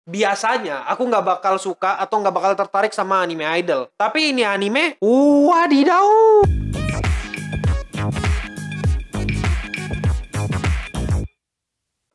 Biasanya aku nggak bakal suka atau nggak bakal tertarik sama anime idol. Tapi ini anime, wadidaw.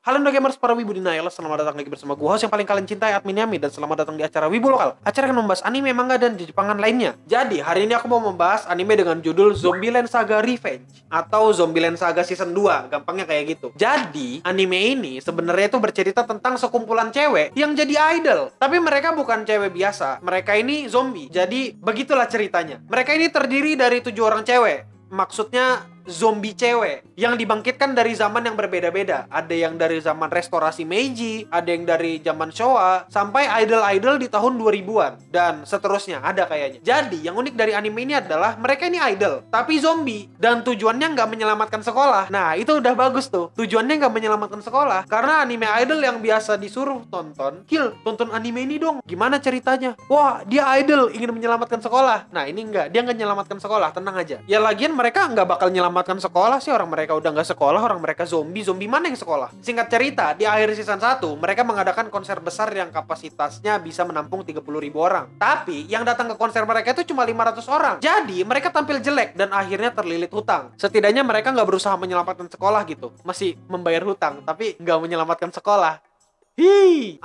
Halo Indo Gamers, para wibu denial, selamat datang lagi bersama gue, host yang paling kalian cintai, Admin Yami, dan selamat datang di acara Wibu Lokal. Acara yang membahas anime, manga, dan Jepangan lainnya. Jadi, hari ini aku mau membahas anime dengan judul Zombieland Saga Revenge atau Zombieland Saga Season 2, gampangnya kayak gitu. Jadi, anime ini sebenarnya itu bercerita tentang sekumpulan cewek yang jadi idol. Tapi mereka bukan cewek biasa, mereka ini zombie. Jadi, begitulah ceritanya. Mereka ini terdiri dari 7 orang cewek. Maksudnya zombie cewek yang dibangkitkan dari zaman yang berbeda-beda. Ada yang dari zaman restorasi Meiji, ada yang dari zaman Showa, sampai idol-idol di tahun 2000-an. Dan seterusnya, ada kayaknya. Jadi, yang unik dari anime ini adalah mereka ini idol, tapi zombie. Dan tujuannya nggak menyelamatkan sekolah. Nah, itu udah bagus tuh. Tujuannya nggak menyelamatkan sekolah. Karena anime idol yang biasa disuruh tonton, Kill, tonton anime ini dong. Gimana ceritanya? Wah, dia idol, ingin menyelamatkan sekolah. Nah, ini nggak. Dia nggak menyelamatkan sekolah, tenang aja. Ya, lagian mereka nggak bakal menyelamatkan sekolah sih, orang mereka udah nggak sekolah, orang mereka zombie mana yang sekolah. Singkat cerita, di akhir season 1 mereka mengadakan konser besar yang kapasitasnya bisa menampung 30.000 orang. Tapi yang datang ke konser mereka itu cuma 500 orang. Jadi mereka tampil jelek dan akhirnya terlilit hutang. Setidaknya mereka nggak berusaha menyelamatkan sekolah gitu, masih membayar hutang tapi nggak menyelamatkan sekolah.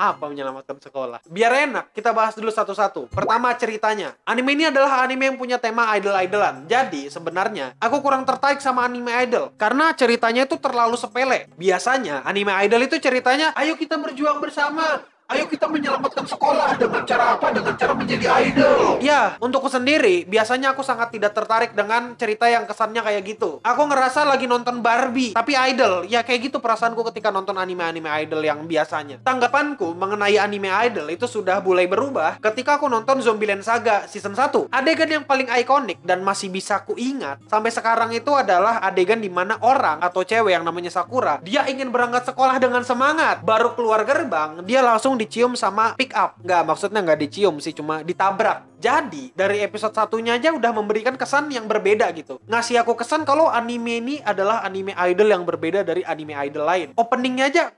Apa menyelamatkan sekolah? Biar enak, kita bahas dulu satu-satu. Pertama, ceritanya. Anime ini adalah anime yang punya tema idol-idolan. Jadi, sebenarnya, aku kurang tertarik sama anime idol. Karena ceritanya itu terlalu sepele. Biasanya, anime idol itu ceritanya, ayo kita berjuang bersama. Ayo kita menyelamatkan sekolah. Dengan cara apa? Dengan cara menjadi idol. Ya, untukku sendiri, biasanya aku sangat tidak tertarik dengan cerita yang kesannya kayak gitu. Aku ngerasa lagi nonton Barbie, tapi idol. Ya, kayak gitu perasaanku ketika nonton anime-anime idol yang biasanya. Tanggapanku mengenai anime idol itu sudah mulai berubah ketika aku nonton Zombieland Saga Season 1. Adegan yang paling ikonik dan masih bisa ku ingat sampai sekarang itu adalah adegan di mana orang atau cewek yang namanya Sakura, dia ingin berangkat sekolah dengan semangat. Baru keluar gerbang, dia langsung dicium sama pick up. Maksudnya nggak dicium sih, cuma ditabrak. Jadi, dari episode satunya aja udah memberikan kesan yang berbeda gitu. Ngasih aku kesan kalau anime ini adalah anime idol yang berbeda dari anime idol lain. Openingnya aja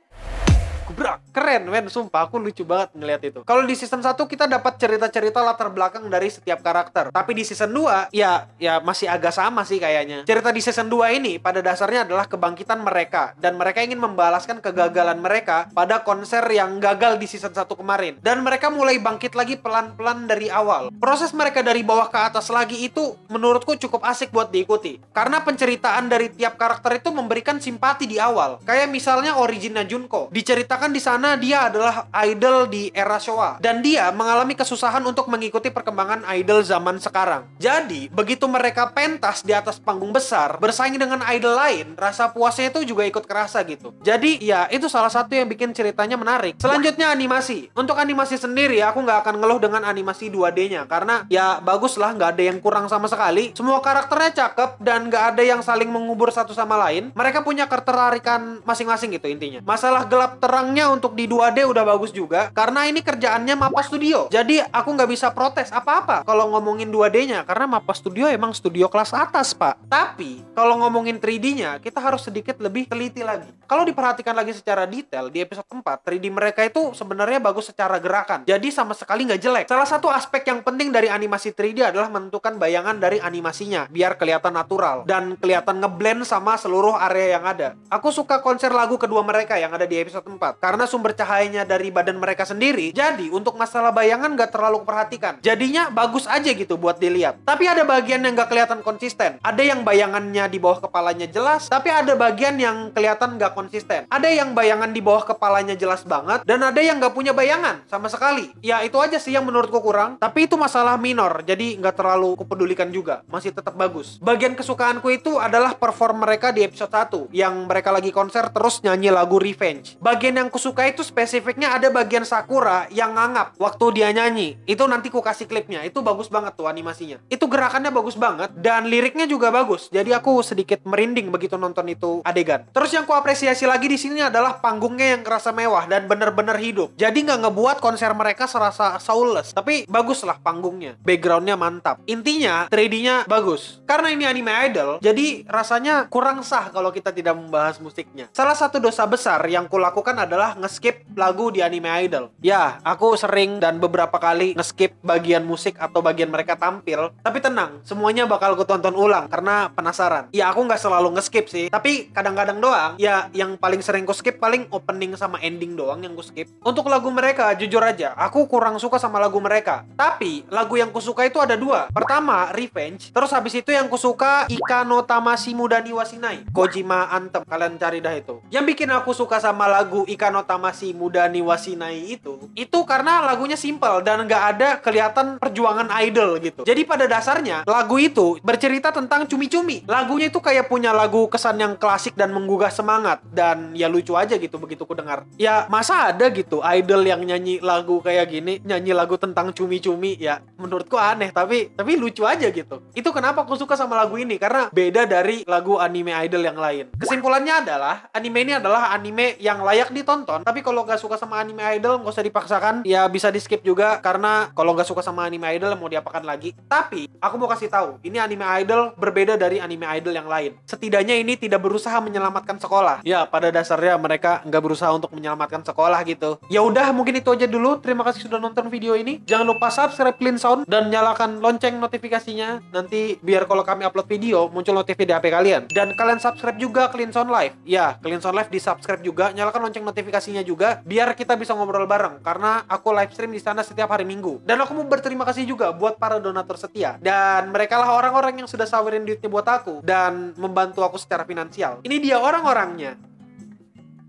gebrak, keren men, sumpah aku lucu banget ngeliat itu. Kalau di season 1 kita dapat cerita-cerita latar belakang dari setiap karakter. Tapi di season 2 ya masih agak sama sih kayaknya. Cerita di season 2 ini pada dasarnya adalah kebangkitan mereka dan mereka ingin membalaskan kegagalan mereka pada konser yang gagal di season 1 kemarin. Dan mereka mulai bangkit lagi pelan-pelan dari awal. Proses mereka dari bawah ke atas lagi itu menurutku cukup asik buat diikuti. Karena penceritaan dari tiap karakter itu memberikan simpati di awal. Kayak misalnya originnya Junko. Diceritakan di sana dia adalah idol di era Showa dan dia mengalami kesusahan untuk mengikuti perkembangan idol zaman sekarang. Jadi, begitu mereka pentas di atas panggung besar bersaing dengan idol lain, rasa puasnya itu juga ikut kerasa gitu. Jadi, ya itu salah satu yang bikin ceritanya menarik. Selanjutnya animasi. Untuk animasi sendiri aku nggak akan ngeluh dengan animasi 2D-nya karena ya bagus lah, nggak ada yang kurang sama sekali. Semua karakternya cakep dan nggak ada yang saling mengubur satu sama lain. Mereka punya ketertarikan masing-masing gitu intinya. Masalah gelap terang untuk di 2D udah bagus juga karena ini kerjaannya Mappa Studio. Jadi aku nggak bisa protes apa-apa kalau ngomongin 2D-nya karena Mappa Studio emang studio kelas atas, Pak. Tapi kalau ngomongin 3D-nya kita harus sedikit lebih teliti lagi. Kalau diperhatikan lagi secara detail di episode 4, 3D mereka itu sebenarnya bagus secara gerakan. Jadi sama sekali nggak jelek. Salah satu aspek yang penting dari animasi 3D adalah menentukan bayangan dari animasinya biar kelihatan natural dan kelihatan ngeblend sama seluruh area yang ada. Aku suka konser lagu kedua mereka yang ada di episode 4. Karena sumber cahayanya dari badan mereka sendiri, jadi untuk masalah bayangan gak terlalu perhatikan. Jadinya bagus aja gitu buat dilihat. Tapi ada bagian yang gak kelihatan konsisten. Ada yang bayangannya di bawah kepalanya jelas, tapi ada bagian yang kelihatan gak konsisten. Ada yang bayangan di bawah kepalanya jelas banget, dan ada yang gak punya bayangan sama sekali. Ya itu aja sih yang menurutku kurang, tapi itu masalah minor, jadi gak terlalu kupedulikan juga. Masih tetap bagus. Bagian kesukaanku itu adalah perform mereka di episode 1, yang mereka lagi konser terus nyanyi lagu Revenge. Bagian yang kusuka itu spesifiknya ada bagian Sakura yang ngangap waktu dia nyanyi. Itu nanti ku kasih klipnya. Itu bagus banget tuh animasinya. Itu gerakannya bagus banget dan liriknya juga bagus. Jadi aku sedikit merinding begitu nonton itu adegan. Terus yang ku apresiasi lagi di sini adalah panggungnya yang kerasa mewah dan bener-bener hidup. Jadi nggak ngebuat konser mereka serasa soulless. Tapi bagus lah panggungnya. Backgroundnya mantap. Intinya 3D-nya bagus. Karena ini anime idol, jadi rasanya kurang sah kalau kita tidak membahas musiknya. Salah satu dosa besar yang kulakukan adalah adalah nge-skip lagu di anime idol. Ya, aku sering dan beberapa kali nge-skip bagian musik atau bagian mereka tampil. Tapi tenang, semuanya bakal aku tonton ulang karena penasaran. Ya, aku nggak selalu nge-skip sih, tapi kadang-kadang doang. Ya, yang paling sering ku skip paling opening sama ending doang yang ku skip. Untuk lagu mereka, jujur aja, aku kurang suka sama lagu mereka. Tapi, lagu yang ku suka itu ada dua. Pertama, Revenge. Terus habis itu yang ku suka Ika no Tamashii Mudani Wasinai, Kojima Anthem. Kalian cari dah itu. Yang bikin aku suka sama lagu Ika no Tamashii Mudani Wasinai itu karena lagunya simple dan nggak ada kelihatan perjuangan idol gitu. Jadi pada dasarnya lagu itu bercerita tentang cumi-cumi. Lagunya itu kayak punya lagu kesan yang klasik dan menggugah semangat, dan ya lucu aja gitu begitu ku dengar. Ya masa ada gitu idol yang nyanyi lagu kayak gini, nyanyi lagu tentang cumi-cumi, ya menurutku aneh tapi lucu aja gitu. Itu kenapa aku suka sama lagu ini, karena beda dari lagu anime idol yang lain. Kesimpulannya adalah anime ini adalah anime yang layak ditonton, tapi kalau nggak suka sama anime idol nggak usah dipaksakan, ya bisa di skip juga, karena kalau nggak suka sama anime idol mau diapakan lagi. Tapi aku mau kasih tahu, ini anime idol berbeda dari anime idol yang lain. Setidaknya ini tidak berusaha menyelamatkan sekolah. Ya pada dasarnya mereka nggak berusaha untuk menyelamatkan sekolah gitu. Ya udah, mungkin itu aja dulu. Terima kasih sudah nonton video ini. Jangan lupa subscribe Clean Sound dan nyalakan lonceng notifikasinya. Nanti biar kalau kami upload video muncul notif di HP kalian. Dan kalian subscribe juga Clean Sound Live. Ya, Clean Sound Live di subscribe juga. Nyalakan lonceng notifikasinya juga biar kita bisa ngobrol bareng, karena aku live stream di sana setiap hari Minggu. Dan aku mau berterima kasih juga buat para donatur setia, dan mereka lah orang-orang yang sudah sawerin duitnya buat aku dan membantu aku secara finansial. Ini dia orang-orangnya.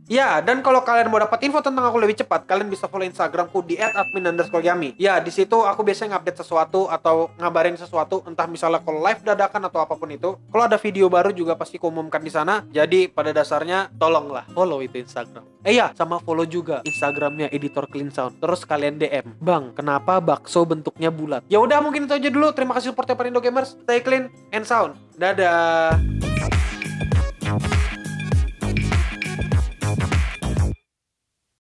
Ya, dan kalau kalian mau dapat info tentang aku lebih cepat, kalian bisa follow Instagramku di @admin_yami. Ya, di situ aku biasanya ngupdate sesuatu atau ngabarin sesuatu, entah misalnya kalau live dadakan atau apapun itu. Kalau ada video baru juga pasti aku umumkan di sana. Jadi pada dasarnya tolonglah follow itu Instagram. Ya, sama follow juga Instagramnya Editor Clean Sound. Terus kalian DM, "Bang, kenapa bakso bentuknya bulat?" Ya udah, mungkin itu aja dulu. Terima kasih supportnya para Indo Gamers. Stay clean and sound. Dadah.